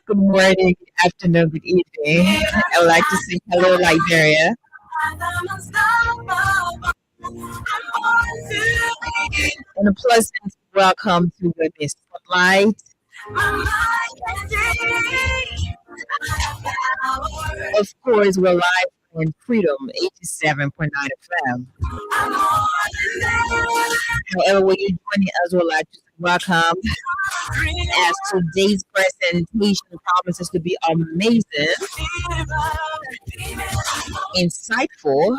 Good morning, good afternoon, good evening. I would like to say hello, Liberia, and a pleasant welcome to Women's Spotlight. Of course, we're live on Freedom 87.9 FM. However, when you're joining us, we'd like to say welcome as today's presentation promises to be amazing, insightful,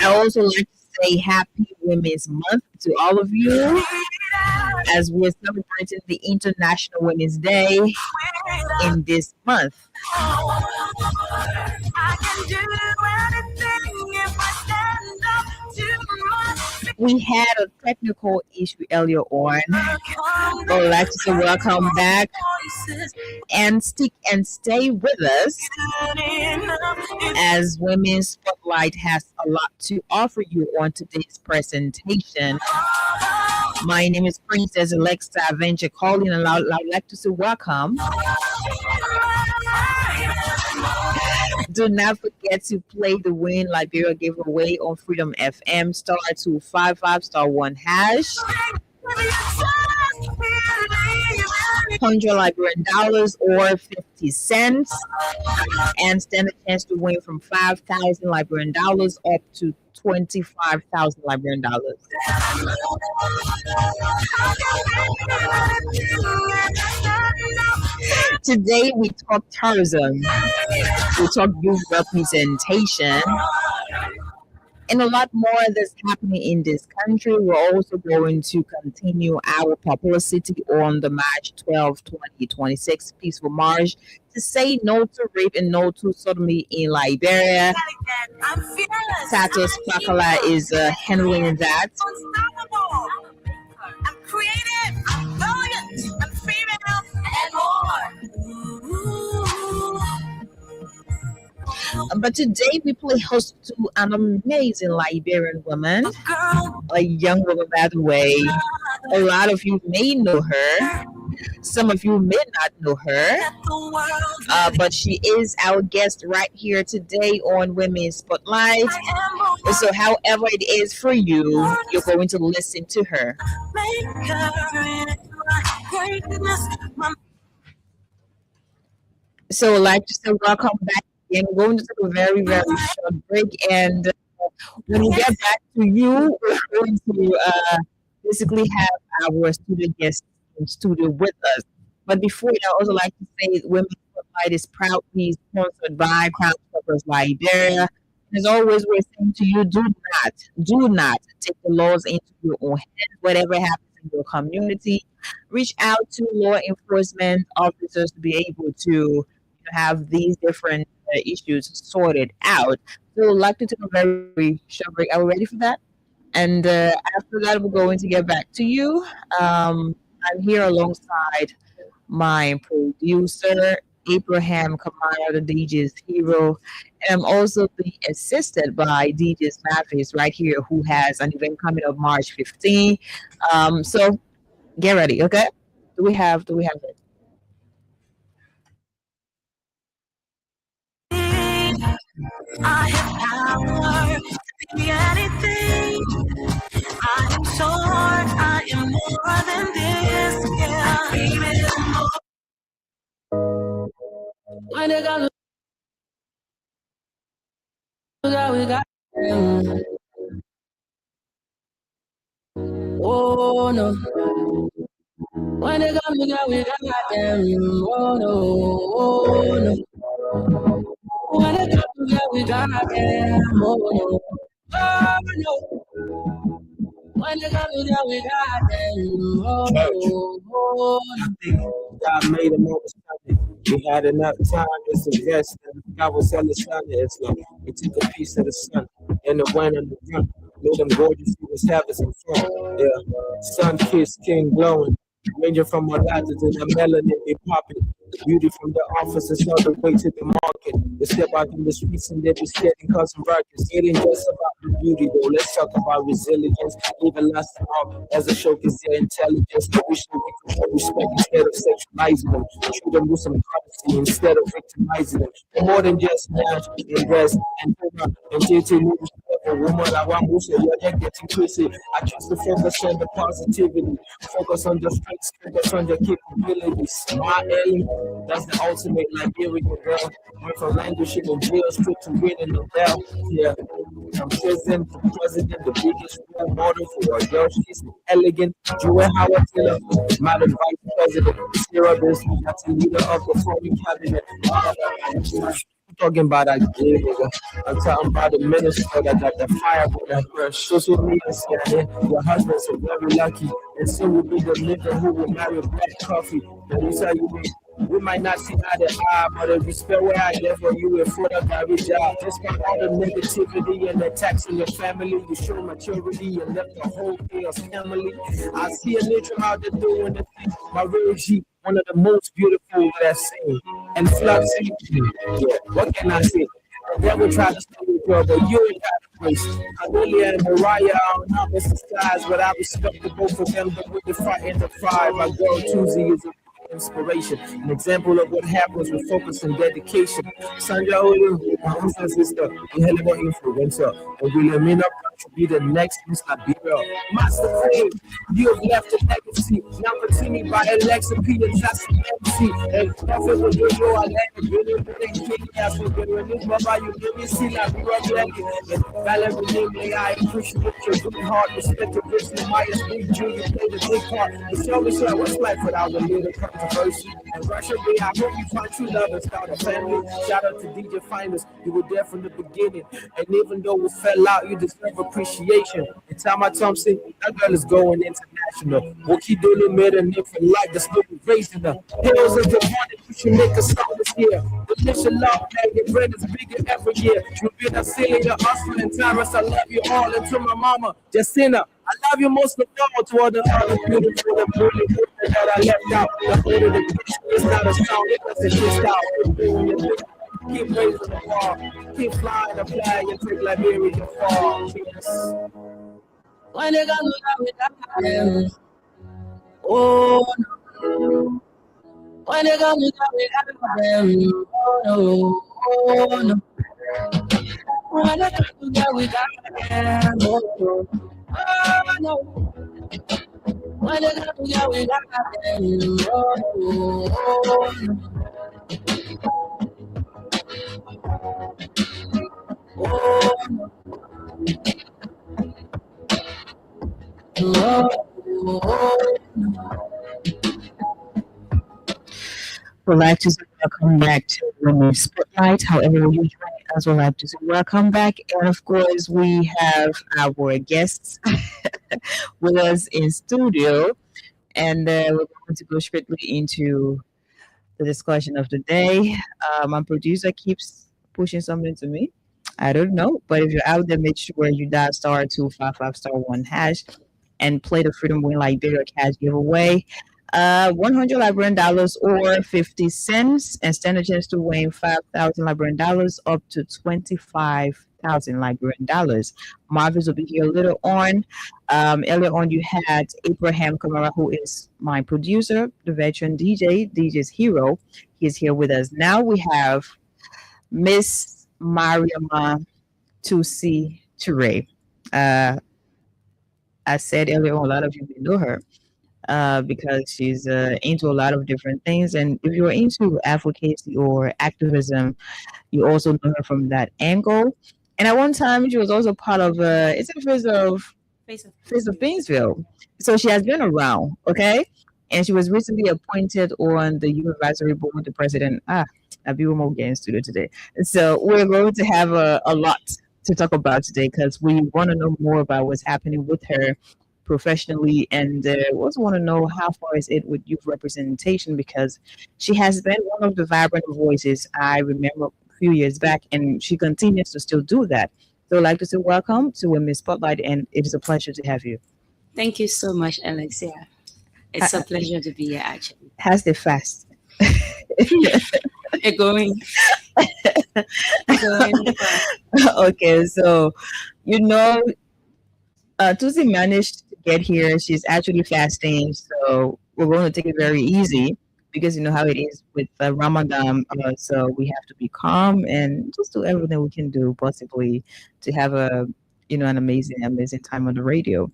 I also like to say happy Women's Month to all of you as we're celebrating the International Women's Day in this month. We had a technical issue earlier on. I would like to say welcome back and stick and stay with us as Women's Spotlight has a lot to offer you on today's presentation. My name is Princess Alexa Avenger Calling, and I'd like to say welcome. Do not forget to play the win Liberia giveaway on Freedom FM star 255 star 1 hash. $100 Liberian dollars or 50 cents, and stand a chance to win from 5,000 Liberian dollars up to 25,000 Liberian dollars. Today we talk tourism, we talk youth representation, and a lot more that's happening in this country. We're also going to continue our publicity on the March 12, 2026 peaceful march to say no to rape and no to sodomy in Liberia. Tatos Pakala is handling that. I'm creative, I'm brilliant, I'm female, and more. But today we play host to an amazing Liberian woman, a young woman, by the way. A lot of you may know her. Some of you may not know her, but she is our guest right here today on Women's Spotlight. So, however it is for you, you're going to listen to her. So, I'd like to say welcome back. And we're going to take a very, very short break. And when we get back to you, we're going to basically have our studio guests in studio with us. But before that, I also like to say Women's Spotlight is proudly sponsored by Crown Shoppers Liberia. And as always, we're saying to you, do not take the laws into your own hands. Whatever happens in your community, reach out to law enforcement officers to be able to have these different issues sorted out. So I'd like to take a very short break. Are we ready for that? And after that, we're going to get back to you. I'm here alongside my producer, Abraham Kamara, the DJ's hero. And I'm also being assisted by DJ's Mathis right here, who has an event coming up March 15. So get ready, okay? Do we have it? I have power to be anything. I am short, I am more than this. Yeah, baby, when they got we got oh no. When they got we got them. Oh no, oh no. When they got we got them. Oh no, oh no. When they got we got them. Oh no, oh no. God made him overstanding. We had enough time to invest in God was understanding. It's like he took a piece of the sun and the wind and the run. Made them gorgeous, he was having some fun. Yeah. Sun kissed, king glowing. Ranging from my lattice and the melanin they popping. Beauty from the office is all the way to the market. They step out in the streets and they be scared and causing ruckus. It ain't just about the beauty though. Let's talk about resilience. Even lasting out as a showcase their intelligence. That we should give respect instead of sexualizing them. Treat them with some courtesy instead of victimizing them. More than just match and dress and dinner and JT movies. Woman, I want to say you're just getting crazy. I choose to focus on the positivity, focus on the strengths, focus on the capabilities. My Ellie, that's the ultimate Liberian girl. Went from languishing in jail straight to winning the bell. Yeah, from prison to president, the biggest role model for a girl. She's elegant. Joy Howard Taylor, Madam Vice President, Sarah Business, that's the leader of the foreign cabinet. Talking about that gay nigga. I'm talking about the minister that got the fire with that girl. Social media saying your husband's so very lucky, and so will be the nigga who will marry black coffee. And you say we might not see eye to eye, but if you spell where I live for you in front of every job, despite all the negativity and attacks in your family, you show maturity and left the whole chaos family. I see a nigga out there doing the thing. My real G, one of the most beautiful that I've seen. And Fluxy, yeah, what can I say? The devil tried to steal your girl, but you ain't got a place. Cornelia and Mariah are on opposite sides, but I respect the both of them. But with the fight and the fight, my girl Tuesday is a inspiration, an example of what happens with focus and dedication. Sandra Olu, my own sister, a hell of an influencer, and Williamina to be the next Miss Liberia. Master Queen, you have left a legacy. Now continue by Alexa P and Tassie MC. And nothing will do you, I let it really, really, as we get with this, Baba, you give me see like we run legend. And Valerie Name, I appreciate your good heart, respect your business, my big Jew, you play the big part. And show me, sir, what's life without a little controversy. And Russia Day, I hope you find true love and start a family. Shout out to DJ Finest, you were there from the beginning. And even though we fell out, you deserve appreciation. And Tama Thompson, that girl is going international. Wookie Dooley made a name for life that's still raising her. Hills of the morning, you should make a song this year. The mission love, man, your bread is bigger every year. You've been a silly, your hustle and Tyrus, I love you all. And to my mama, Jacinta, I love you most of all. To all the other beautiful and brilliant women that I left out. The older the picture is not a song, it's a shit style. Keep raising the bar, keep flying the flag and take Liberia far. Yes. When they got me down, oh no. When they got me down, oh no, oh no. When they got me down, oh no, oh no. When they got me down, oh no, oh no. Would like to say welcome back to Women's Spotlight. However, you join us, would like to say welcome back. And of course, we have our guests with us in studio. And we're going to go straight into the discussion of the day. My producer keeps pushing something to me. I don't know, but if you're out there, make sure you dial *255*1# and play the Freedom Win Liberia cash giveaway. $100 Liberian dollars or 50 cents, and stand a chance to win 5,000 Liberian dollars up to 25,000 Liberian dollars. Marvis will be here later on. Earlier on, you had Abraham Kamara, who is my producer, the veteran DJ's hero. He's here with us. Now we have Miss Mariama Tusi Ture. I said earlier on, a lot of you know her because she's into a lot of different things. And if you're into advocacy or activism, you also know her from that angle. And at one time, she was also part of it's a Face of Painesville. So she has been around, okay? And she was recently appointed on the youth advisory board with the president. Abibu Moge in studio today. So we're going to have a lot to talk about today because we want to know more about what's happening with her professionally, and we also want to know how far is it with youth representation, because she has been one of the vibrant voices I remember a few years back, and she continues to still do that. So I'd like to say welcome to Women's Spotlight, and it is a pleasure to have you. Thank you so much, Alexia. It's a pleasure to be here, actually. How's the fast? It's going, it's going fine. Okay, so you know, Tusi managed to get here. She's actually fasting, so we're going to take it very easy because you know how it is with Ramadan. So we have to be calm and just do everything we can do possibly to have a an amazing time on the radio.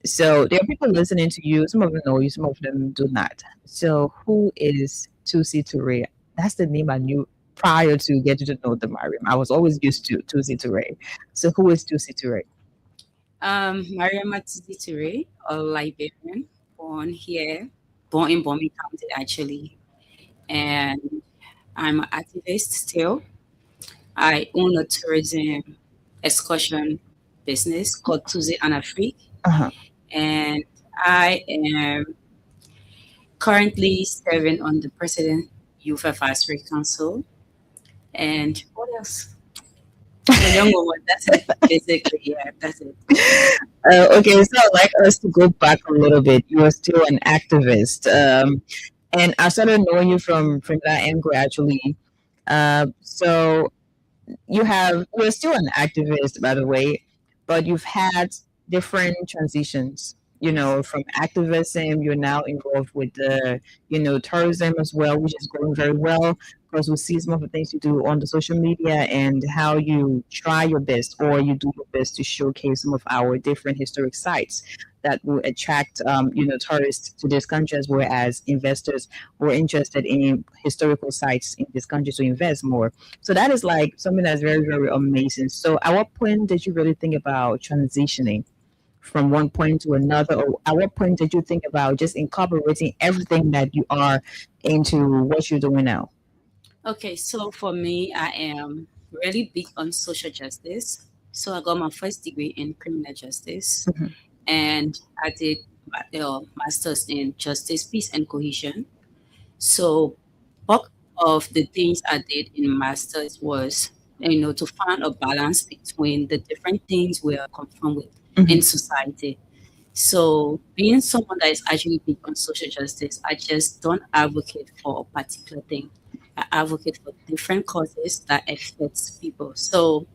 So there are people listening to you. Some of them know you, some of them do not. So who is Tusi Toure? That's the name I knew prior to getting to know the Mariam. I was always used to Tusi Toure. So who is Tusi Toure? Mariam Matizi Toure, a Liberian, born here, born in Bomi County actually, and I'm an activist still. I own a tourism excursion business called Tuesday and Afrique, Uh-huh. and I am currently serving on the President Youth Advisory Council. And what else? The younger one. That's it. Basically, yeah, that's it. Okay, so I'd like us to go back a little bit. You are still an activist, and I started knowing you from that angle actually. So you're still an activist, by the way, but you've had different transitions. From activism, you're now involved with the tourism as well, which is going very well because we see some of the things you do on the social media and how you try your best or you do your best to showcase some of our different historic sites that will attract tourists to this country as well as investors who are interested in historical sites in this country to invest more. So that is like something that's very, very amazing. So at what point did you really think about transitioning from one point to another? Or at what point did you think about just incorporating everything that you are into what you're doing now? Okay, so for me, I am really big on social justice. So I got my first degree in criminal justice, Mhm. and I did my master's in justice, peace, and cohesion. So bulk of the things I did in masters was, to find a balance between the different things we are confronted with in Mhm. society. So being someone that is actually big on social justice, I just don't advocate for a particular thing. I advocate for different causes that affects people. So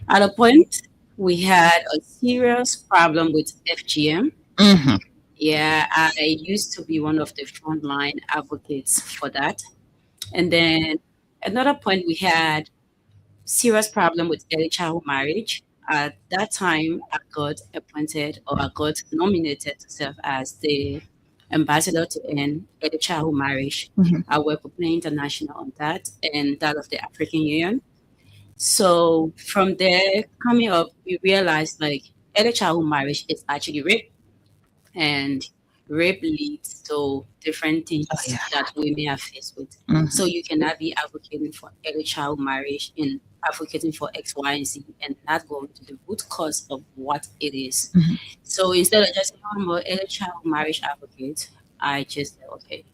at a point, we had a serious problem with FGM. Mhm. Yeah, I used to be one of the frontline advocates for that. And then another point, we had serious problem with early childhood marriage. At that time, I got appointed or I got nominated to serve as the ambassador to end early childhood marriage. Mhm. I work with Play International on that and that of the African Union. So from there, coming up, we realized like early childhood marriage is actually rape, and rape leads to different Oh things yeah. that women are faced with. So Mhm. you cannot be advocating for early child marriage and advocating for X, Y, and Z and not going to the root cause of what it is. Mhm. So instead of just saying, "Oh, I'm an early child marriage advocate," I just said, okay,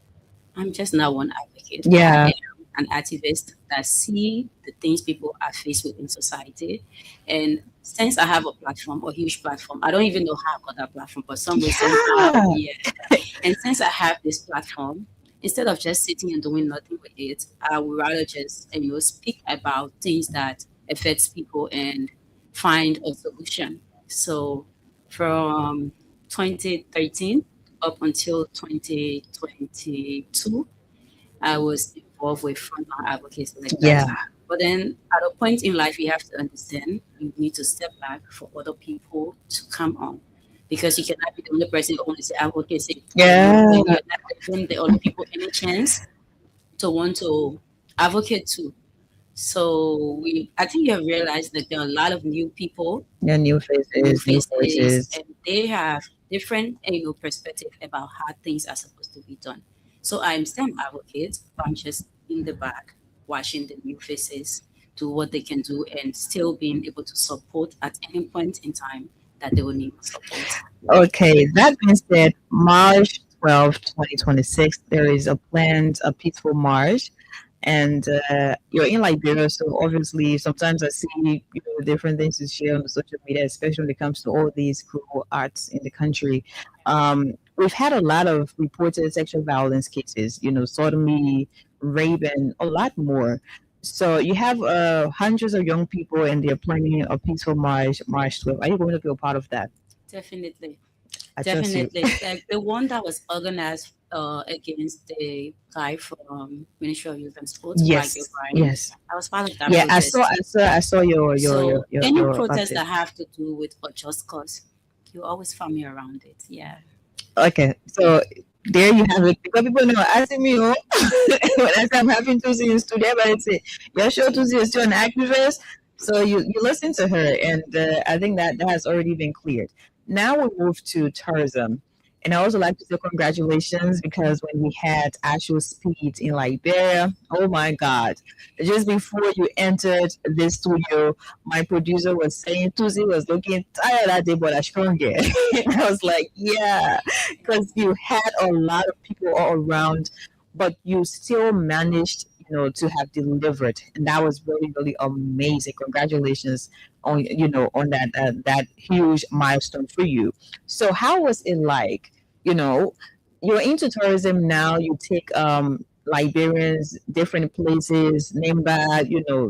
I'm just not one advocate. I Yeah. am an activist that see the things people are faced with in society. And since I have a platform, a huge platform, I don't even know how I got that platform, but some way, somehow, Yeah. yeah. And since I have this platform, instead of just sitting and doing nothing with it, I would rather just speak about things that affects people and find a solution. So from 2013 up until 2022, I was involved with frontline advocacy like that. Yeah. But then at a point in life, you have to understand you need to step back for other people to come on. Because you cannot be the only person who only say advocacy, Yeah. and you're not giving the other people any chance to want to advocate too. So I think you have realized that there are a lot of new people, Yeah. New new faces, new faces, voices. and they have different, perspective about how things are supposed to be done. So I'm still an advocate, but I'm just in the back watching the new faces do what they can do and still being able to support at any point in time that they will need my support. Okay, that being said, March 12th, 2026, there is a peaceful march, and you're in Liberia, so obviously sometimes I see different things you share on the social media, especially when it comes to all these cool arts in the country. we've had a lot of reported sexual violence cases, sodomy, rape, and a lot more. So you have hundreds of young people, and they're planning a peaceful March 12th. Are you going to be a part of that? Definitely. I trust you. Definitely. Like the one that was organized against the guy from Ministry of Youth and Sports, Black Yes, O'Brien. yes. I was part of that Yeah, protest too. I saw So any your protest that baptism. have to do with a just cause, you always find me around it. Yeah. Okay, so there you have it. Because people know asking me, oh, when I say I'm having Tuesday in studio, but it's you're sure Tuesday is still an activist. So you listen to her, and I think that has already been cleared. Now we move to tourism. And I also like to say congratulations because when we had actual speed in Liberia, oh my God. Just before you entered this studio, my producer was saying Tuesday was looking tired that day, but I stronger. And I was like, yeah, because you had a lot of people all around, but you still managed, to have delivered, and that was really, really amazing. Congratulations on, that huge milestone for you. So, how was it like? You know, you're into tourism now. You take Liberians different places, Nimba,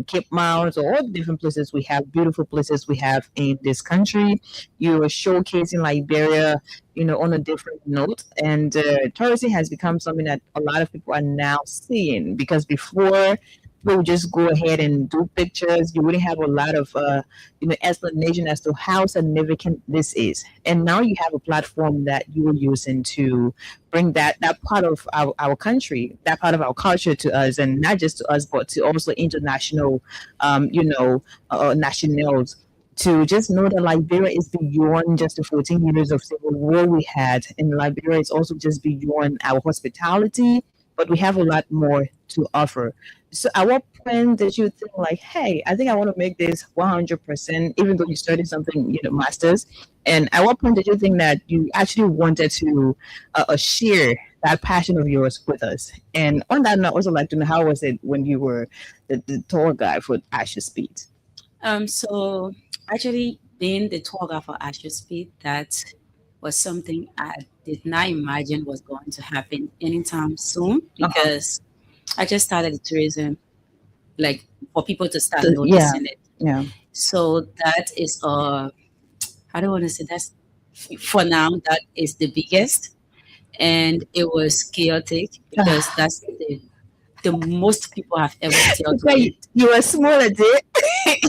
Cape Mount, or all the different places we have, beautiful places we have in this country. You are showcasing Liberia, on a different note. And tourism has become something that a lot of people are now seeing because before people would just go ahead and do pictures. You wouldn't have a lot of, explanation as to how significant this is. And now you have a platform that you are using to bring that part of our country, that part of our culture to us, and not just to us, but to also international, nationals to just know that Liberia is beyond just the 14 years of civil war we had, and Liberia is also just beyond our hospitality, but we have a lot more to offer. So, at what point did you think, like, hey, I think I want to make this 100%, even though you studied something, masters? And at what point did you think that you actually wanted to share that passion of yours with us? And on that note, I also like to know how was it when you were the tour guide for Ashes Speed? So actually being the tour guide for Astro Speed, that was something I did not imagine was going to happen anytime soon Uh-huh. because I just started the tourism like for people to start Yeah, noticing it. yeah. So that is I don't want to say that's for now that is the biggest, and it was chaotic because that's the most people have ever dealt Okay, with. you were smaller, did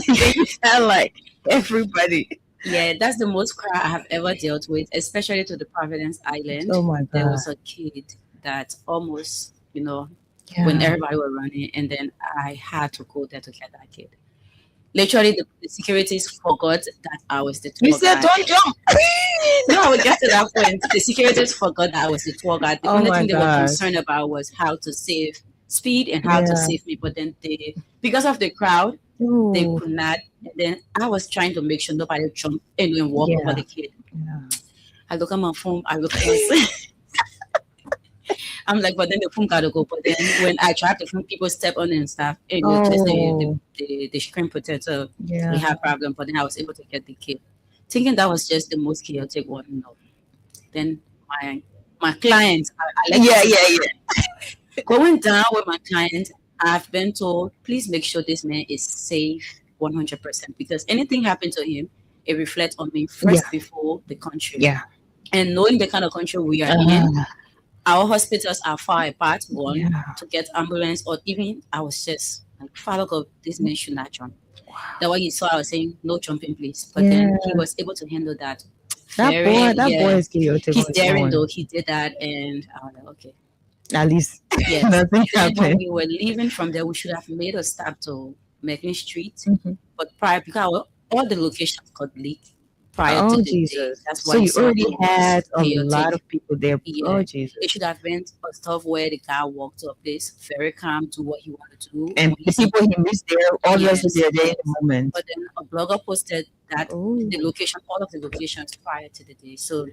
you sound like everybody. Yeah, that's the most crowd I have ever dealt with, especially to the Providence Island. Oh my There God. was a kid that almost, when Yeah. everybody were running, and then I had to go there to get that kid. Literally, the securities forgot that I was the You tour said guide. don't jump. No, I would get to that point. The securities forgot that I was the tour guide. The Oh only my thing they were God. concerned about was how to save speed and how to Yeah. save me. But then because of the crowd, they Ooh. could not. And then I was trying to make sure nobody jump in and walk over Yeah. the kid. Yeah. I look at my phone, I look at my I'm like, but then the phone gotta go. But then when I try to film, people step on it and stuff, it was just Oh. the screen protector. Yeah. We had problem, but then I was able to get the kid. Thinking that was just the most chaotic one. No. Then my clients, I like Yeah. to Yeah. Yeah. going down with my client. I've been told, please make sure this man is safe 100% because anything happened to him, it reflects on me first Yeah. before the country. Yeah. And knowing the kind of country we are in, Uh, our hospitals are far apart. One yeah. to get ambulance, or even I was just like, Father God, this man should not jump. That what you saw, I was saying, no jumping, please. But then he Yeah. was able to handle that. That boy. That boy is chaotic He's on his daring own. though. He did that, and I was like, okay, At least yes. nothing Then when happened. we were leaving from there, we should have made a stop to Macklin Street, Mhm. but prior because all the locations got leaked prior to Oh the day. Jesus. That's why So you you saw already it was had a lot chaotic. of people there. Yeah. Oh It Jesus. should have been a stuff where the guy walked up this very calm to what he wanted to do. And When he the see, people he meets there, obviously yes, they're there in yes. the moment. But then a blogger posted that Oh. the location, all of the locations prior to the day. So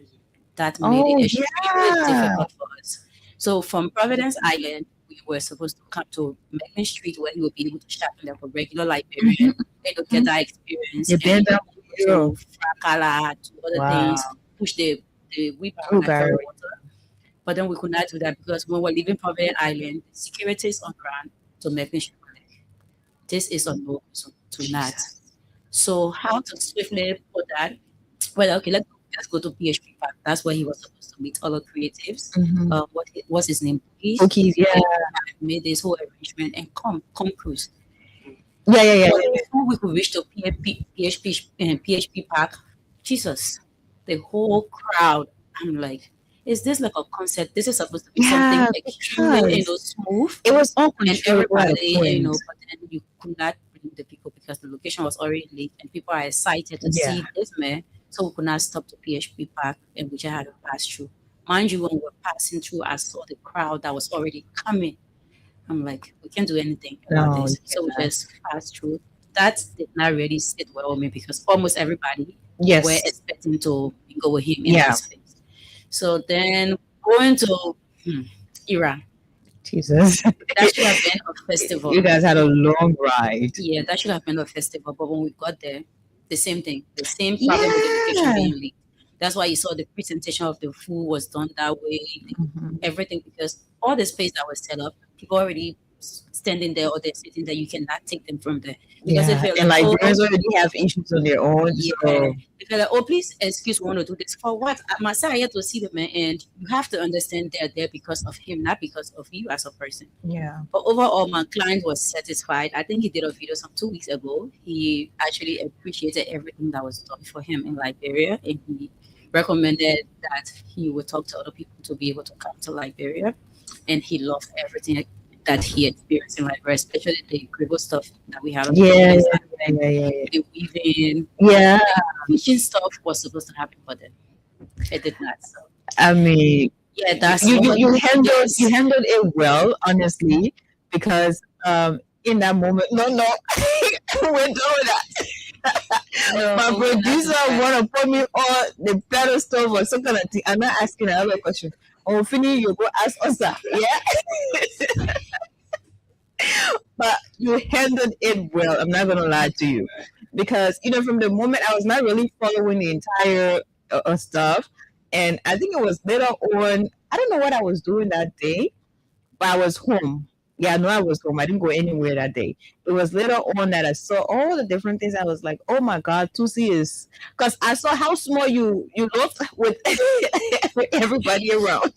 that made Oh it extremely yeah. difficult for us. So from Providence Island, we were supposed to come to Macklin Street where he would be able to shop in there for regular Liberian and to get that experience You and been down to Fracala, to other Wow. things, push the wheelbarrow True like very Barry. water. But then we could not do that because when we're leaving Providence Island, the security is on ground to make sure this is a no to not. So how to swiftly put that? Well, okay, let's go to PHP Park. That's where he was supposed to meet other creatives. Mhm. What's his name? Please. Okay, yeah. Made this whole arrangement and come cruise. Yeah. But before we could reach to PHP Park, Jesus, the whole crowd. I'm like, is this like a concert? This is supposed to be Yeah, something extremely, because smooth. it was all And controllable at a everybody, point. but then you could not bring the people because the location was already late and people are excited to Yeah. see this man. So we could not stop to PHP Park and we just had to pass through. Mind you, when we were passing through, I saw the crowd that was already coming. I'm like, we can't do anything about No, this. you So we cannot. just passed through. That did not really sit well with me because almost everybody Yes. were expecting to go with him in Yeah. that space. So then going to Iran, Jesus. that should have been a festival. You guys had a long ride. Yeah, that should have been a festival. But when we got there, the same thing, the same problem with the location Yeah. being leaked. That's why you saw the presentation of the food was done that way, Mhm. everything, because all the space that was set up, people already standing there or they're sitting there, you cannot take them from there. Because Yeah. if you're And like, Liberians already have issues on their own. yeah, So if you're like, oh, please excuse, we want to do this for what? I here to see the man, and you have to understand they're there because of him, not because of you as a person. yeah. But overall, my client was satisfied. I think he did a video some 2 weeks ago. He actually appreciated everything that was done for him in Liberia, and he recommended that he would talk to other people to be able to come to Liberia. And he loved everything that he experienced in Liberia, especially the incredible stuff that we had on the Yeah, place, yeah. the weaving, Yeah. teaching stuff was supposed to happen for them. It did not. So I mean, yeah, that's you handled yes. it well, honestly, because in that moment, no, we're doing that. No, My we're not producer doing that. wanna put me on the pedestal or some kind of thing. I'm not asking another question. Oh, Finny, you go ask us that. Yeah. But you handled it well. I'm not gonna lie to you, because from the moment I was not really following the entire stuff, and I think it was later on. I don't know what I was doing that day, but I was home. Yeah, no, I was home. I didn't go anywhere that day. It was later on that I saw all the different things. I was like, oh my God, Tusi is, because I saw how small you looked with everybody around.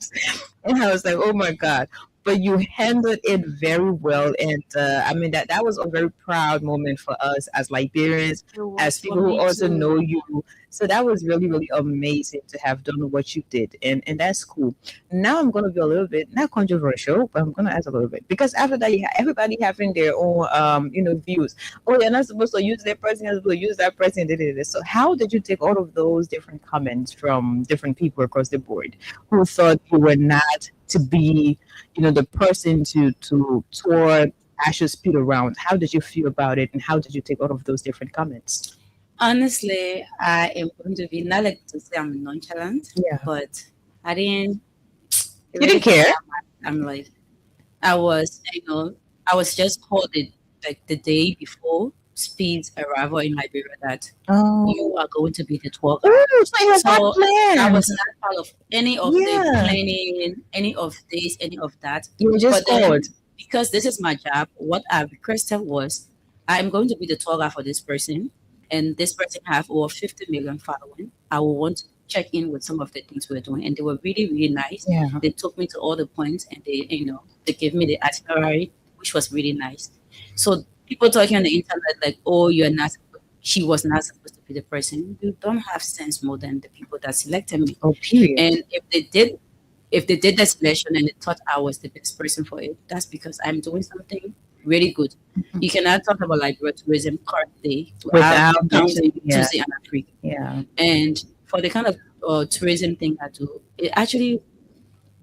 And I was like, oh my God. But you handled it very well. And I mean, that was a very proud moment for us as Liberians, It was as for people who me also too. know you. So that was really, really amazing to have done what you did. And that's cool. Now I'm going to be a little bit, not controversial, but I'm going to ask a little bit. Because after that, everybody having their own, views. Oh, you're not supposed to use that person, you're supposed to use that person. So how did you take all of those different comments from different people across the board who thought you were not to be, the person to tour Ashes Speed around? How did you feel about it? And how did you take all of those different comments? Honestly, I am going to be not like to say I'm nonchalant, Yeah. but I didn't. You didn't care? I'm like, I was just told it like the day before Speed's arrival in Liberia that Oh. you are going to be the tour guide. Oh, so you had that So plan. I was not part of any of the Yeah. planning, any of this, any of that. You were just But then, called. because this is my job, what I requested was I'm going to be the tour guide for this person, and this person have over 50 million following. I will want to check in with some of the things we're doing, and they were really, really nice. Yeah. They took me to all the points, and they gave me the itinerary, which was really nice. So people talking on the internet like, oh, she was not supposed to be the person. You don't have sense more than the people that selected me. Oh, period. And if they did the selection and they thought I was the best person for it, that's because I'm doing something really good. You cannot talk about Liberia tourism currently Without counting mentioning- yeah. Tuesday and Africa. Yeah. And for the kind of tourism thing I do, it actually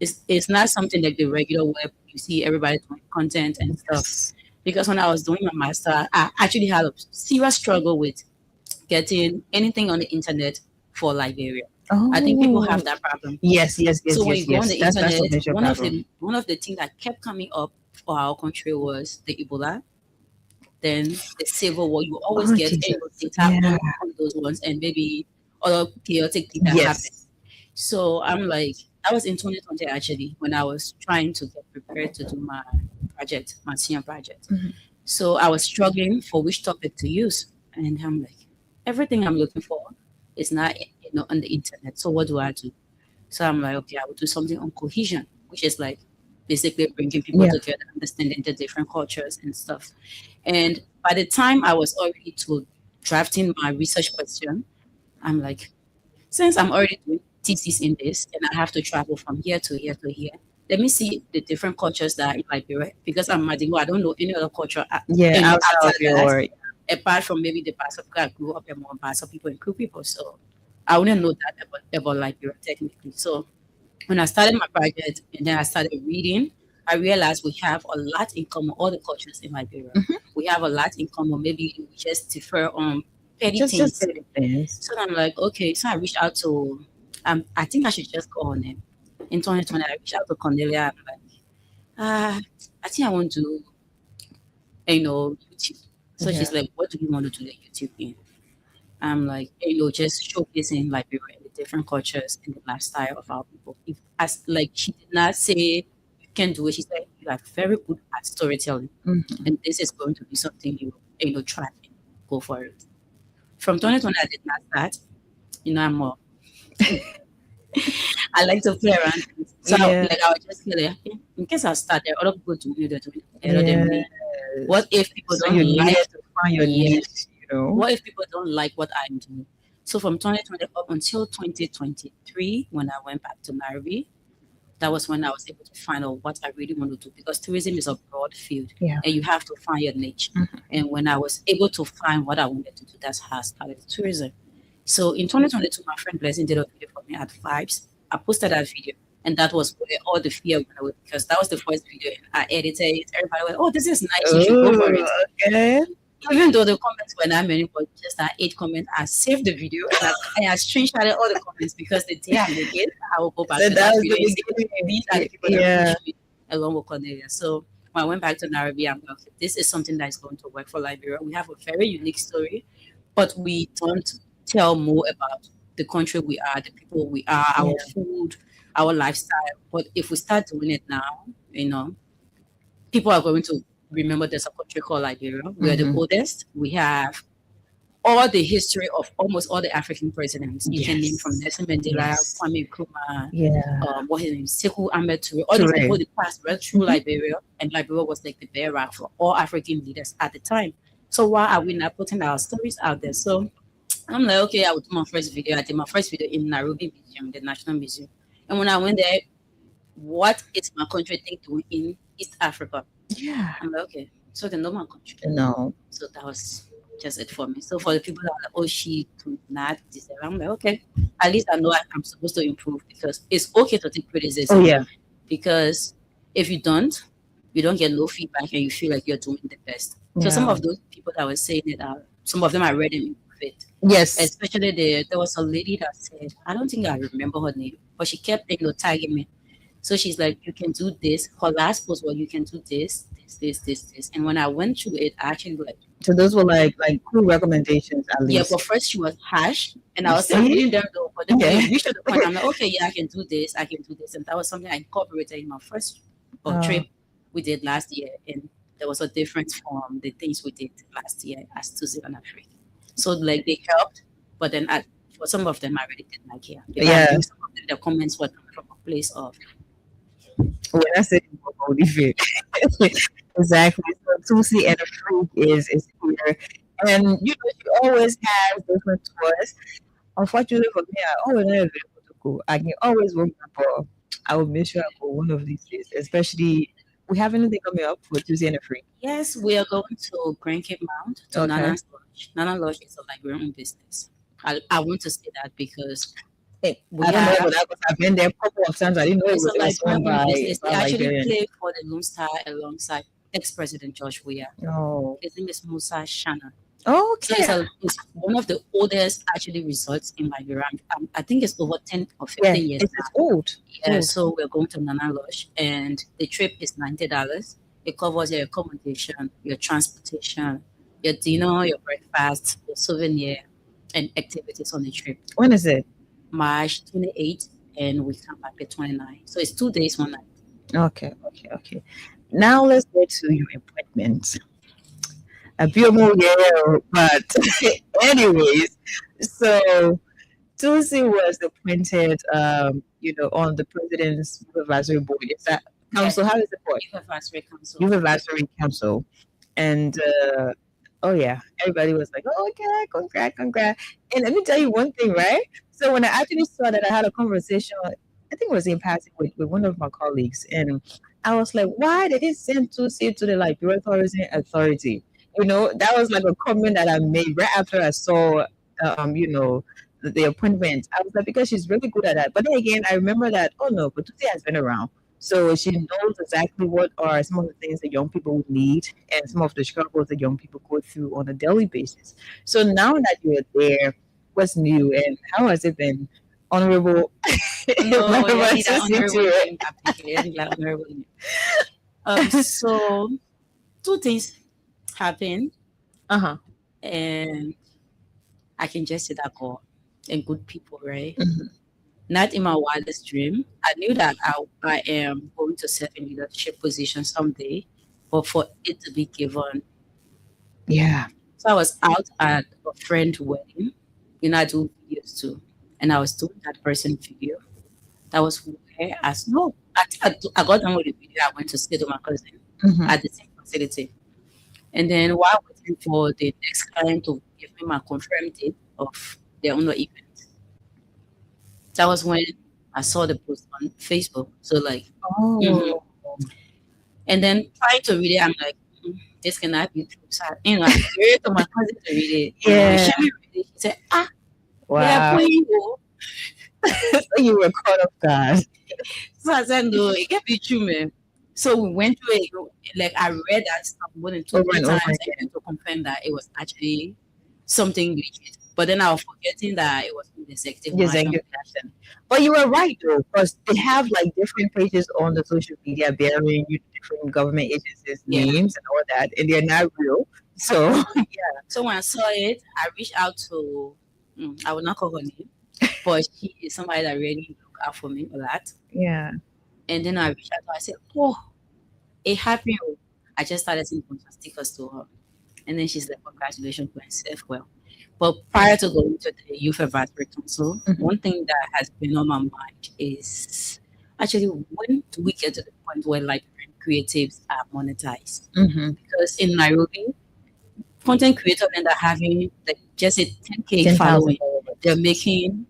it's not something like the regular web. You see everybody doing content and stuff. Because when I was doing my master, I actually had a serious struggle with getting anything on the internet for Liberia. Oh. I think people have that problem. Yes. So when you go on the That's a internet, major one of problem. the things that kept coming up for our country was the Ebola, then the civil war. You always Oh, get Jesus. data Yeah. on those ones, and maybe other chaotic things that happen. Yes. So I'm like, that was in 2020 actually, when I was trying to get prepared to do my project, my senior project. Mhm. So I was struggling for which topic to use. And I'm like, everything I'm looking for is not, on the internet. So what do I do? So I'm like, okay, I will do something on cohesion, which is like basically bringing people Yeah. together, understanding the different cultures and stuff. And by the time I was already to drafting my research question, I'm like, since I'm already doing thesis in this and I have to travel from here to here to here, let me see the different cultures that are in Liberia because I'm Madigo. I don't know any other culture, Yeah, outside outside of that, your apart from maybe the parts of I grew up in more parts of people and Crew people. So I wouldn't know that about Liberia technically. So when I started my project and then I started reading, I realized we have a lot in common, all the cultures in Liberia. Mhm. We have a lot in common. Maybe we just differ on petty just things. petty things. So I'm like, okay. So I reached out to, I think I should just go on it. In 2020, I reached out to Cornelia. I'm like, I think I want to, YouTube. So she's Yeah. like, what do you want to do the YouTube in? I'm like, just showcasing Liberia and the different cultures and the lifestyle of our people. If as like she did not say you can do it, she said you are very good at storytelling, Mhm. and this is going to be something try and go for it. From 2020, I did not start. I'm more. I like to play around. So Yeah. like I was just like, in case I start, there are other people doing it, they're doing it better than me. Yes. What if people So don't you like? needed to find your Yeah. niche, What if people don't like what I'm doing? So from 2020 up until 2023, when I went back to Nairobi, that was when I was able to find out what I really want to do because tourism is a broad field Yeah. and you have to find your niche. Mhm. And when I was able to find what I wanted to do, that's how I started tourism. So in 2022, my friend Blessing did a video for me at Vibes. I posted that video, and that was where all the fear went away because that was the first video. I edited it. Everybody went, "Oh, this is nice. You should go for it." Oh, okay. Even though the comments were not many, but just that 8 comments, I saved the video and I screenshotted all the comments because the day I make it, I will go back So to that that was video the and say, these are the people that Yeah. pushed me along with Cornelia. So when I went back to Nairobi, I'm like, okay, this is something that is going to work for Liberia. We have a very unique story, but we don't tell more about the country we are, the people we are, our food, our lifestyle. But if we start doing it now, people are going to remember there's a country called Liberia. We are the Mhm. oldest. We have all the history of almost all the African presidents. You can name from Yes. Nelson Mandela, Yes. Kwame Nkrumah, Yeah. what his name, Sekou Ahmed Toure. All these Toure. people they passed right through Mhm. Liberia, and Liberia was like the bearer for all African leaders at the time. So why are we not putting our stories out there? So I'm like, okay, I will do my first video. I did my first video in Nairobi Museum, the National Museum. And when I went there, what is my country thing doing in East Africa? Yeah. I'm like, okay, so the normal country. No. So that was just it for me. So for the people that are like, oh, she could not deserve, I'm like, okay, at least I know I'm supposed to improve because it's okay to take criticism. Oh yeah. Because if you don't get no feedback and you feel like you're doing the best. So some Yeah. of those people that were saying it, some of them I read them in it. Yes. Especially there was a lady that said, I don't think I remember her name, but she kept tagging me. So she's like, you can do this. Her last post was, you can do this, this. And when I went through it, I actually like, So those were like cool recommendations at yeah, least. but first she was harsh. And I You was still see? reading them though, but then Yeah. when we reached the point, I'm like, okay, yeah, I can do this. And that was something I incorporated in my first trip we did last year. And there was a difference from the things we did last year as to Zealand Africa. So like they helped, but then for some of them I really didn't like it. Because I Yeah. knew some of them, the comments were coming from a place of, When I say exactly. So Tusi and a Freak is here. And she always has different tours. Unfortunately for me, I always not available to go. I can always work but I will make sure I go one of these days. Especially we have anything coming up for Tuesday and a Freak. yes, we are going to Grand Cape Mount to Okay. Nana's Lodge. Nana Lodge is a Liberian business. I want to say that because I don't know about that because I've been there a couple of times. I didn't know it it's a was owned Liberian by, business. They by actually Liberian. play for the Lone Star alongside ex-president George Weah. Oh. His name is Musa Shana. Okay. So it's one of the oldest actually resorts in Liberia. I think it's over 10 or 15 years It's now. old. Yeah, old. so we're going to Nana Lodge, and the trip is $90. It covers your accommodation, your transportation, your dinner, your breakfast, your souvenir, and activities on the trip. When is it? March 28th and we come back the 29th. So it's 2 days, 1 night. Okay. Now let's go to your appointment. A few more years, but anyways, so Tulsi was appointed, on the president's advisory board. Is that council? How is it called? Youth Advisory Council. Youth Advisory Council. And oh yeah, everybody was like, "Oh, okay, congrats." And let me tell you one thing, right? So when I actually saw that, I had a conversation, I think it was in passing with one of my colleagues, and I was like, "Why did they send Tulsi to the Liberia Tourism Authority?" That was like a comment that I made right after I saw, the appointment. I was like, because she's really good at that. But then again, I remember that, oh no, but Tuti has been around. So she knows exactly what are some of the things that young people would need and some of the struggles that young people go through on a daily basis. So now that you're there, what's new and how has it been? Honorable. No, Honorable yeah, he's an Tusi honorable to it. name, application. Yeah, he's an honorable name. So two things happened, Uh-huh. and I can just say that God and good people, right? Mhm. Not in my wildest dream. I knew that I am going to serve in leadership position someday, but for it to be given. Yeah. So I was out at a friend's wedding. I do videos too, and I was doing that person video. That was where I got done with the video. I went to stay with my cousin Mhm. at the same facility. And then while waiting for the next client to give me my confirmed date of their own event, that was when I saw the post on Facebook. So like, Oh. and then trying to read it, I'm like, this cannot be true. So I gave it to my cousin to read it. Yeah. She read it. She said, yeah, Wow. please, oh." So you were caught off guard. So I said, no, it can't be true, man. So we went through it. Like I read that stuff more than 2 Over and over times and to confirm that it was actually something legit. But then I was forgetting that it was the executive Yes, mansion. executive. But you were right though, because they have like different pages on the social media bearing different government agencies' Yeah. names and all that, and they're not real. So So when I saw it, I reached out to, I will not call her name, but she is somebody that really look out for me a lot. yeah. And then I reached out to her, I said, oh, it happened. I just started sending stickers to her. And then she's like, congratulations, going safe well. But prior to going to the Youth Advisory Council, Mhm. one thing that has been on my mind is actually when do we get to the point where creatives are monetized? Mm-hmm. Because in Nairobi, content creators end up having like just a 10K 10,000 following. followers. They're making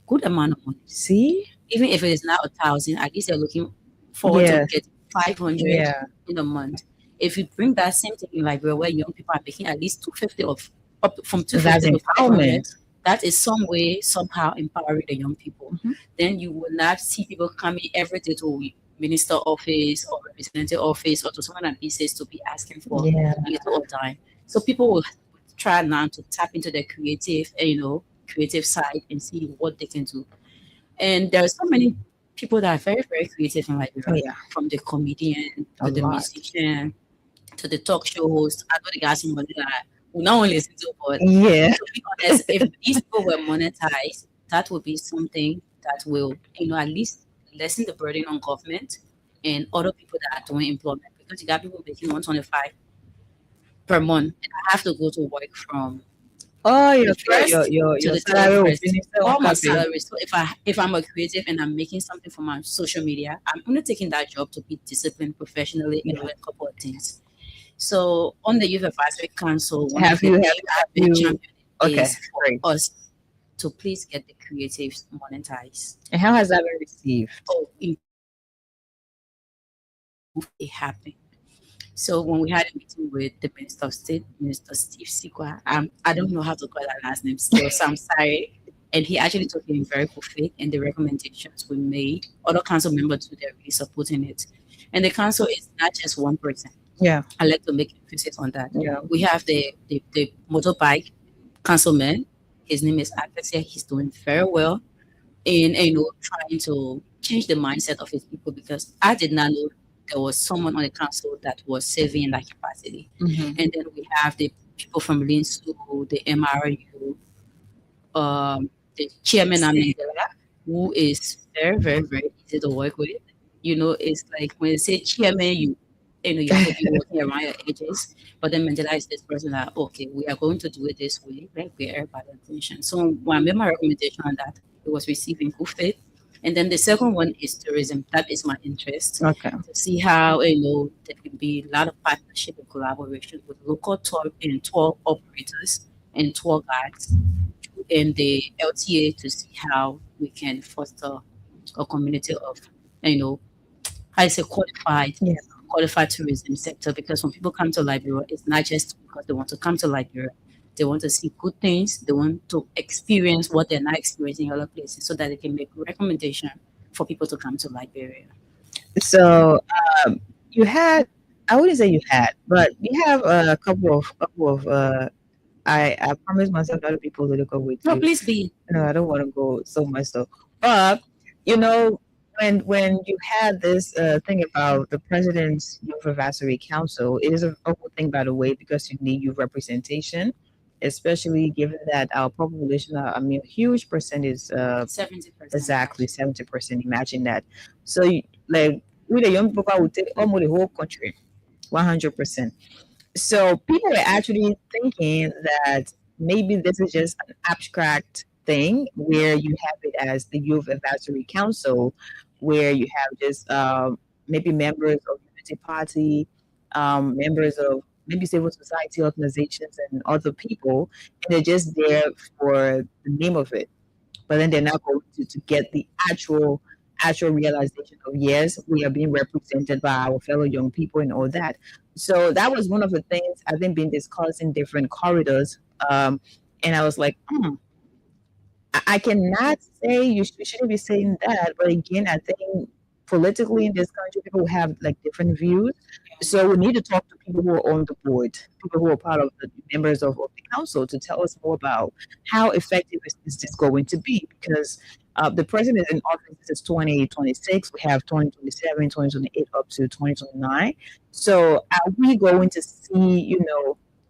good amount of money. See? Even if it is not 1,000, at least they're looking forward Yeah. to get 500 Yeah. in a month. If you bring that same thing in Liberia where young people are making at least 250 up from That's 250 to 500, empowerment. that is some way, somehow empowering the young people. Mhm. Then you will not see people coming every day to minister office or representative office or to someone at business to be asking for Yeah. little or time. So people will try now to tap into their creative side and see what they can do. And there are so many people that are very, very creative in Liberia, Oh yeah. from the comedian A to the lot. musician to the talk show host. I know the guys somebody that we not only listen to, but Yeah. to be honest, if these people were monetized, that would be something that will, at least lessen the burden on government and other people that are doing employment. Because you got people making 125 per month, and I have to go to work from Oh, your first your to the salary will 31st. finish All my happy. salary. So if I'm a creative and I'm making something for my social media, I'm only taking that job to be disciplined professionally and learn a couple of things. So on the Youth Advisory Council, one Have of the you- things have I've been you- championing Okay, is great. for us to please get the creatives monetized. And how has that been received? Oh, it happened. So when we had a meeting with the Minister of State, Minister Steve Sikwa, I don't know how to call that last name still, so I'm sorry. And he actually took it in very good faith, and the recommendations we made, other council members too, they're really supporting it. And the council is not just one person. Yeah. I like to make emphasis on that. Yeah. We have the motorbike councilman. His name is Akasia. He's doing very well in trying to change the mindset of his people, because I did not know there was someone on the council that was serving in that capacity. Mm-hmm. And then we have the people from Linsu, the MRU, the chairman Amendela, who is very, very, very easy to work with. It's like when you say chairman, you have to be working around your edges. But then Mandela is this person that, okay, we are going to do it this way, like pay everybody attention. So when I made my recommendation on that, it was receiving good faith. And then the second one is tourism. That is my interest Okay. to see how there can be a lot of partnership and collaboration with local tour operators and tour guides and the LTA to see how we can foster a community of I say Yeah. qualified tourism sector, because when people come to Liberia, it's not just because they want to come to Liberia. They want to see good things. They want to experience what they're not experiencing in other places, so that they can make recommendation for people to come to Liberia. So you had, I wouldn't say you had, but you have a couple of I promised myself other people to look up with No, you. please be. No, I don't want to go so much so. But when you had this thing about the president's youth advisory council, it is a whole thing, by the way, because you need youth representation, especially given that our population, I mean, a huge percent is 70%. exactly 70%. Imagine that. So, like, with the young people, would take almost the whole country, 100%. So people were actually thinking that maybe this is just an abstract thing where you have it as the Youth Advisory Council, where you have just maybe members of Unity Party, members of maybe civil society organizations and other people, and they're just there for the name of it. But then they're not going to get the actual realization of, yes, we are being represented by our fellow young people and all that. So that was one of the things I've been discussed in different corridors. And I was like, I cannot say you shouldn't be saying that. But again, I think politically in this country, people have like different views. So we need to talk to people who are on the board, people who are part of the members of the council, to tell us more about how effective is this going to be. Because the president is in office since 2026. We have 2027, 2028, up to 2029. So are we going to see,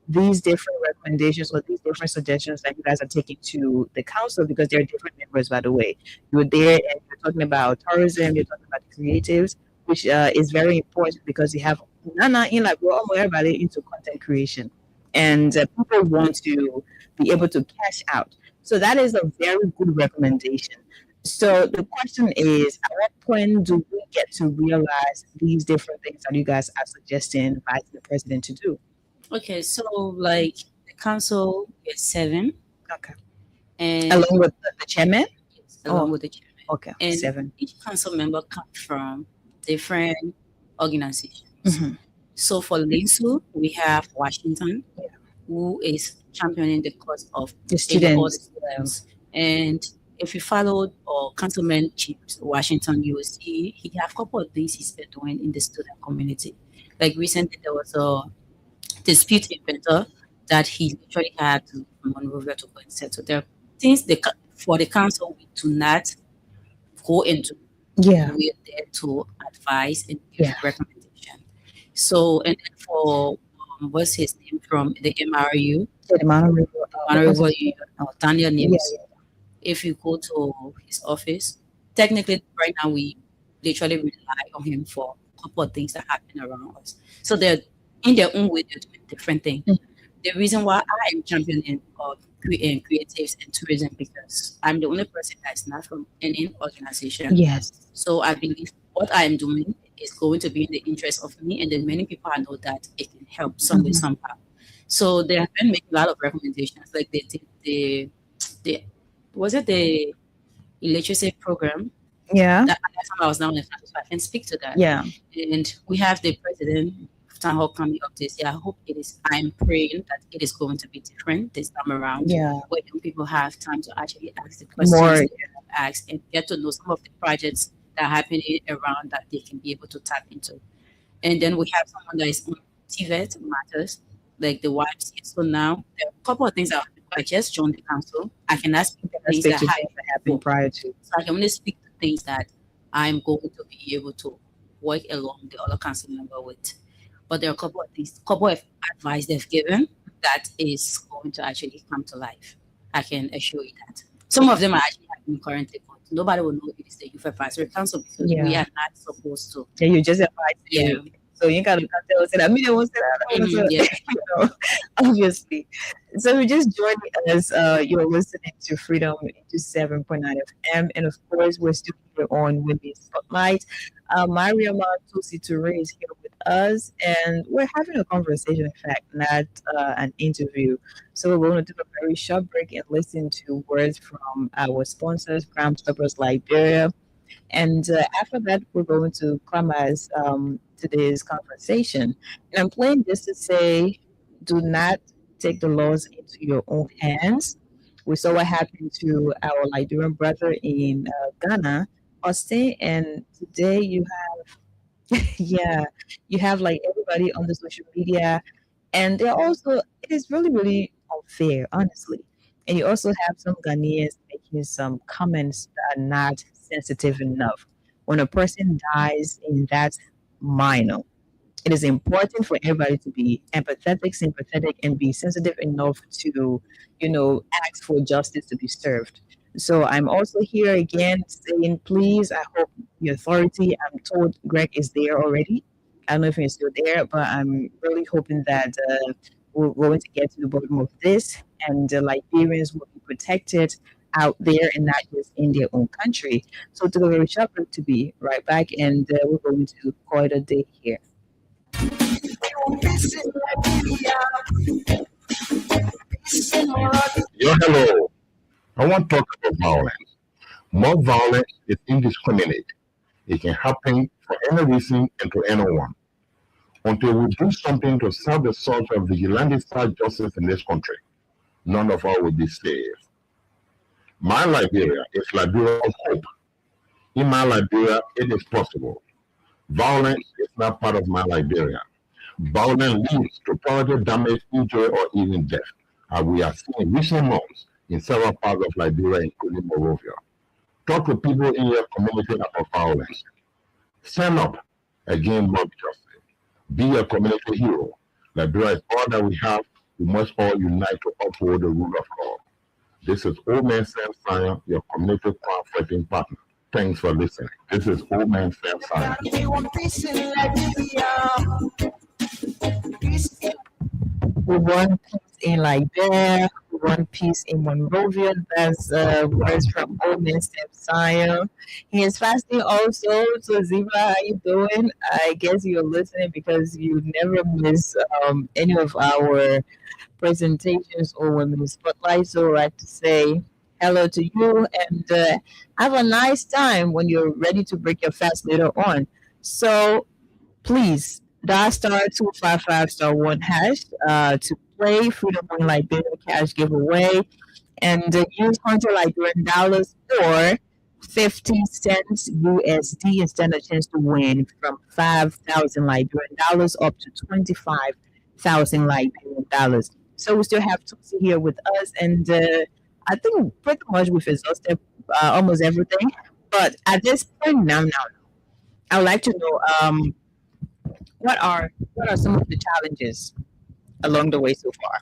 these different recommendations or these different suggestions that you guys are taking to the council? Because there are different members, by the way. You're there and you're talking about tourism, you're talking about creatives, which is very important because you have Nana in, like, we're almost everybody into content creation, and people want to be able to cash out. So that is a very good recommendation. So the question is, at what point do we get to realize these different things that you guys are suggesting, inviting the president to do? Okay, so like the council is 7, Okay. and Along with the chairman? yes, along Oh, with the chairman. okay. And 7. each council member comes from different organizations. Mhm. So for LINSU, we have Washington, Yeah. who is championing the cause of The all the students. students. And if you followed or Councilman Chief Washington, you will see he have a couple of things he's been doing in the student community. Like recently, there was a dispute inventor that he literally had to Monrovia to go and settle. There are things for the council we do not go into. Yeah. We're there to advise and give Yeah. recommendation. So, and then for what's his name from the MRU, Yeah, the Honorable, Honorable Daniel yeah, Nims. If you go to his office, technically right now we literally rely on him for a couple of things that happen around us. So they're in their own way they're doing different things. Mhm. The reason why I am championing creatives and tourism, because I'm the only person that's not from any organization. yes. So I believe what I am doing is going to be in the interest of me, and then many people I know that it can help some way Mhm. somehow. So they have been making a lot of recommendations, like they did the was it the literacy program Yeah. that last time I was down in France, so I can speak to that. Yeah. And we have the president of town hall coming up this year. I hope I'm praying that it is going to be different this time around, Yeah. where young people have time to actually ask the questions More. they have asked and get to know some of the projects that are happening around that they can be able to tap into. And then we have someone that is on TVET matters, like the YMCA. So now there are a couple of things that I just joined the council. I can ask people Let's things speak that to happen. things that happened prior to. So I can only speak to things that I'm going to be able to work along the other council member with. But there are a couple of things, couple of advice they've given that is going to actually come to life. I can assure you that. Some of them are actually happening currently, but nobody will know it is the Youth Advisory Council because we Yeah. are not supposed to. Yeah, you just advise Yeah. me. So you gotta tell us that. I mean, they won't say that. I don't wanna say Yeah. that, you know, obviously. So if you're just joining us, you're listening to Freedom 87.9 FM, and of course, we're still here on Women's Spotlight. Mariama Tusi Toure is here with us, and we're having a conversation. In fact, not an interview. So we're going to do a very short break and listen to words from our sponsors, Crime Stoppers Liberia. And after that, we're going to climax today's conversation. And I'm playing this to say, do not take the laws into your own hands. We saw what happened to our Liberian brother in Ghana, Austin, and today you have, yeah, you have like everybody on the social media, and they're also, it is really, really unfair, honestly. And you also have some Ghanaians making some comments that are not sensitive enough. When a person dies in that minor, it is important for everybody to be empathetic, sympathetic, and be sensitive enough to, ask for justice to be served. So I'm also here again saying, please, I hope the authority, I'm told Greg is there already. I don't know if he's still there, but I'm really hoping that we're going to get to the bottom of this and the Liberians will be protected out there and not just in their own country. So to the very short break to be right back, and we're going to call it a day here. Yo, hello. I want to talk about violence. Mob violence is indiscriminate. It can happen for any reason and to anyone. Until we do something to serve the source of vigilante-style justice in this country, none of us will be safe. My Liberia is Liberia of hope. In my Liberia, it is possible. Violence is not part of my Liberia. Violence leads to property damage, injury, or even death, as we have seen in recent months in several parts of Liberia, including Monrovia. Talk to people in your community about violence. Stand up against mob justice. Be a community hero. Liberia is all that we have. We must all unite to uphold the rule of law. This is Old Man Sam Sion, your community crime fighting partner. Thanks for listening. This is Old Man Sam Sion. We want peace in Liberia. We want peace in Monrovia. That's words from Old Mr. Sion. He is fasting also. So Ziva, how you doing? I guess you're listening because you never miss any of our presentations or Women's Spotlight. So I like to say hello to you and have a nice time when you're ready to break your fast later on. So please dial *255*1# to play Freedom Win Liberia Cash giveaway and use $100 or 50 cents USD and stand a chance to win from 5,000 Liberian dollars up to 25,000 Liberian dollars. So we still have Tusi here with us, and I think pretty much we've exhausted almost everything. But at this point now, I would like to know what are some of the challenges along the way so far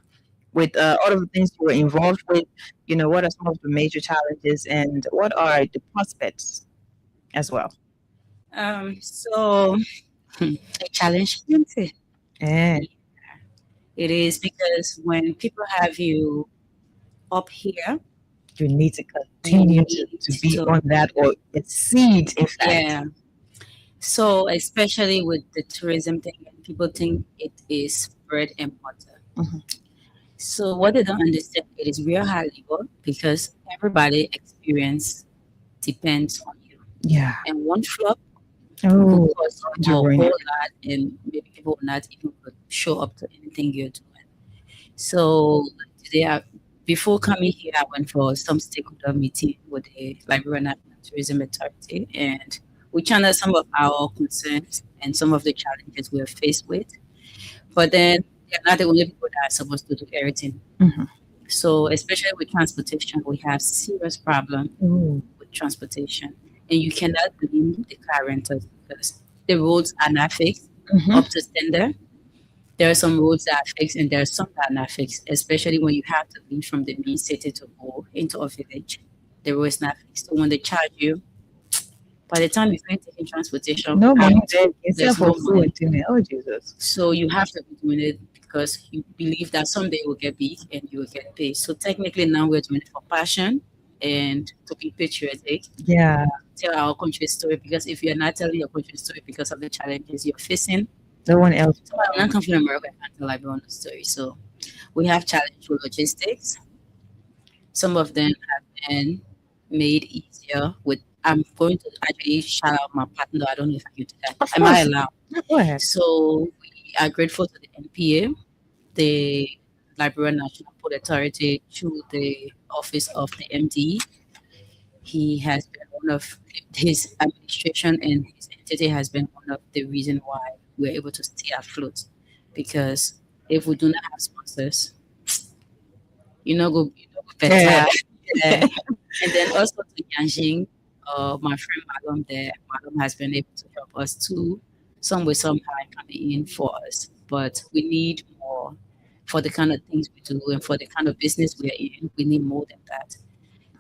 with all of the things you were involved with. What are some of the major challenges, and what are the prospects as well? So a challenge, Yeah. it is because when people have you up here, You need to continue to be on that or exceed, in fact. yeah. So especially with the tourism thing, people think it is bread and butter. Mhm. So what they don't understand, it is real hard labor because everybody experience depends on you. Yeah. And one flop Oh, could cause a whole Jerome. lot, and maybe people will not even could show up to anything you're doing. So today, before coming here, I went for some stakeholder meeting with the Liberian National Tourism Authority, and we channeled some of our concerns and some of the challenges we're faced with. But then they're not the only people that are supposed to do everything. Mhm. So especially with transportation, we have serious problem Ooh. with transportation, and you cannot blame the car renters because the roads are not fixed Mhm. up to standard. There are some roads that are fixed, and there are some that are not fixed, especially when you have to leave from the main city to go into a village. the road is not fixed. So when they charge you, by the time you finish taking transportation, No money out, there. Except there's for no food. money. Oh, Jesus. So you have to be doing it because you believe that someday you will get big and you will get paid. So technically now we're doing it for passion and to be patriotic, Yeah. tell our country story. Because if you're not telling your country story because of the challenges you're facing, No one else. so I'm not coming from America, I can't tell everyone the story. So we have challenges with logistics. Some of them have been made easier with. I'm going to actually shout out my partner. I don't know if I can do that. Of Am I course. allowed? Go ahead. So we are grateful to the NPA, the Liberian National Port Authority, through the office of the MD. He has been one of his administration and his entity has been one of the reason why we're able to stay afloat. Because if we do not have sponsors, you know go better. Yeah. Yeah. And then also to Yanjing, my friend Malum there, Malum has been able to help us too, some way, somehow coming in for us. But we need more for the kind of things we do and for the kind of business we are in. We need more than that.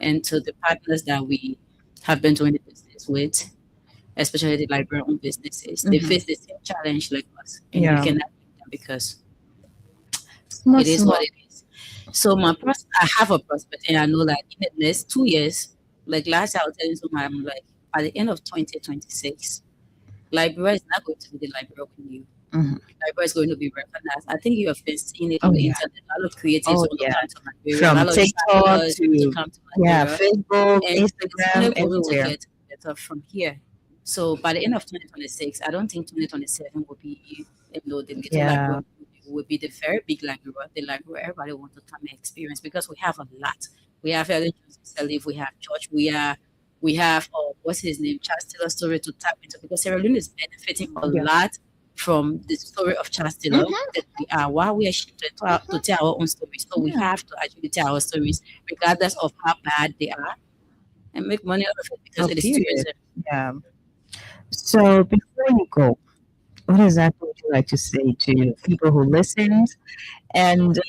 And to the partners that we have been doing the business with, especially the Liberian owned businesses, they Mhm. face the same challenge like us. And Yeah. you cannot beat them because Small, it is small. what it is. So I have a prospect, and I know that in the next 2 years, like last year, I was telling someone, I'm like, at the end of 2026, Liberia is not going to be the Liberia we knew. Mhm. Liberia is going to be recognized. I think you have been seeing it Oh, on the yeah. internet. A lot of creatives Oh, want to yeah. come to Liberia. From a lot of TikTok travelers want to to come to yeah, Liberia. Facebook, And it's Instagram, only going to everywhere. get better from here. So by the end of 2026, I don't think 2027 will be, the little Yeah. Liberia will be the very big Liberia, the Liberia everybody wants to come and experience because we have a lot. We have Ellen Johnson Sirleaf, we have George, we have what's his name, Charles Taylor story to tap into because Sierra Leone is benefiting a Yeah. lot from the story of Charles Taylor Mhm. that we are while we are to tell our own stories. So we Yeah. have to actually tell our stories regardless of how bad they are and make money out of it because Oh, it is period. tourism. Yeah. So before you go, what exactly would you like to say to people who listened and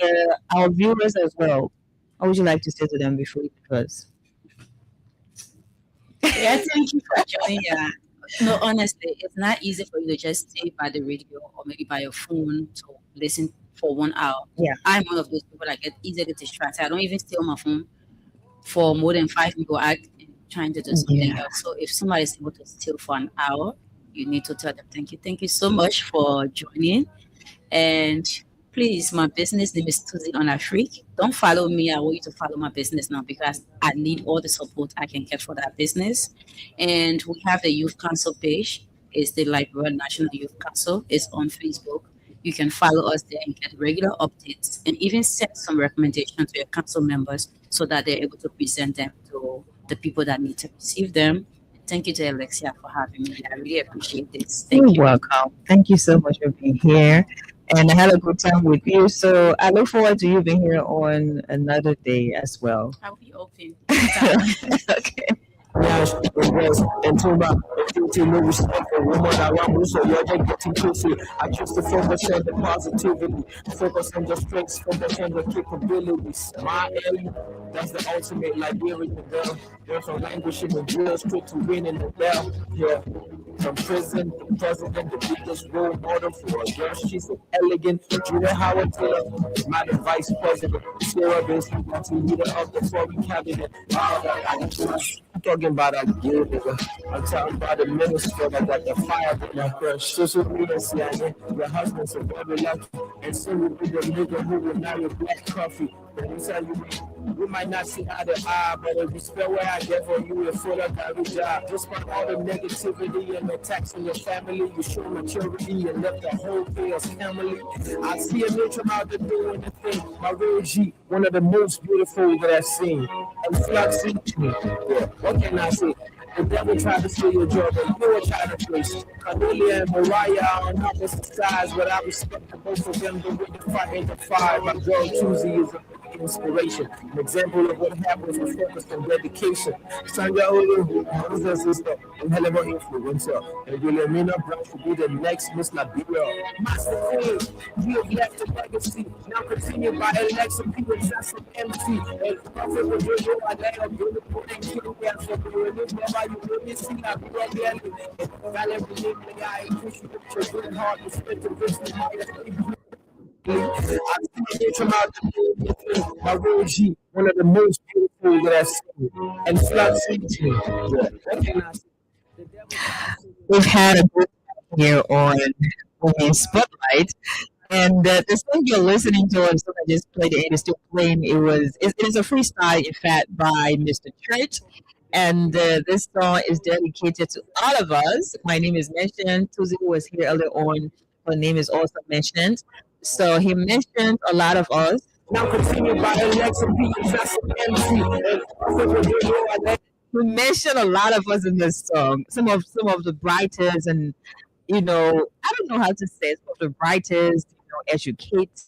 our viewers as well? What would you like to say to them before you close? Yeah, thank you for joining. Yeah. No, honestly, it's not easy for you to just stay by the radio or maybe by your phone to listen for 1 hour. Yeah. I'm one of those people that get easily distracted. I don't even stay on my phone for more than 5 minutes. I'm trying to do something Yeah. else. So if somebody is able to steal for an hour, you need to tell them thank you. Thank you so much for joining. And please, my business name is Tuzi on Afrik. Don't follow me. I want you to follow my business now because I need all the support I can get for that business. And we have the Youth Council page. It's the Liberian National Youth Council. It's on Facebook. You can follow us there and get regular updates and even send some recommendations to your council members so that they're able to present them to the people that need to receive them. Thank you to Alexia for having me. I really appreciate this. You're Thank you. welcome. Thank you so much for being here. And I had a good time with you. So I look forward to you being here on another day as well. I'll be open anytime. Okay. Nyash, Invest, and Tumba, and no respect for woman around so you're just getting closer. I choose to focus on the positivity, focus on the strengths, focus on the capabilities. My aim, that's the ultimate Liberian girl. There's a language in the drill, straight to winning the bell. Yeah. From prison to president, the biggest role model for a girl. She's an elegant, Julia Howard Taylor, my vice president. Sarah Benson, that's the leader of the foreign cabinet. I'm talking about a girl, nigga. I'm talking about the minister that got the fire with my crush. Social media, CIA, your husband's a very lucky. And soon will be the nigga who will marry black coffee. Let me tell you, we might not see eye to eye, but if you spell where I get for you, it's full of every job. Despite all the negativity and attacks on your family, you show maturity and left the whole chaos family. I see a nature out there doing the thing. My real G, one of the most beautiful that I've seen. And Fluxy, yeah, what can I say? The devil tried to steal your joy, but you were trying to place. Cornelia and Mariah are on opposite sides, but I respect the both of them the way they fight and the fire. My girl Tuesday is a inspiration. An example of what happens was focused on dedication. Sandra Olu, Moses sister, and hell of an influencer. And Williamina Brown should be the next Miss Liberia. Master Queen, you have left a legacy. Now continue by election, people just some empty. And prophet will do you, I let them do the pudding, kill me, and so we will live never you really see that we are there. And Valley believe me, I appreciate your good heart, respect the wisdom, I've seen it from out the my real G, one of the most beautiful that I've seen. And flat season, recognize We've had a good time here on Women's Spotlight. And the song you're listening to, and song I just played, and it's still playing. It is a freestyle, in fact, by Mr. Church. And this song is dedicated to all of us. My name is mentioned. Tuzi was here earlier on. Her name is also mentioned. So he mentioned a lot of us. now continue by election, people just some MC. And prophet will do you, I let We mentioned a lot of us in this song. Some of the brightest, and I don't know how to say it, some of the brightest, educate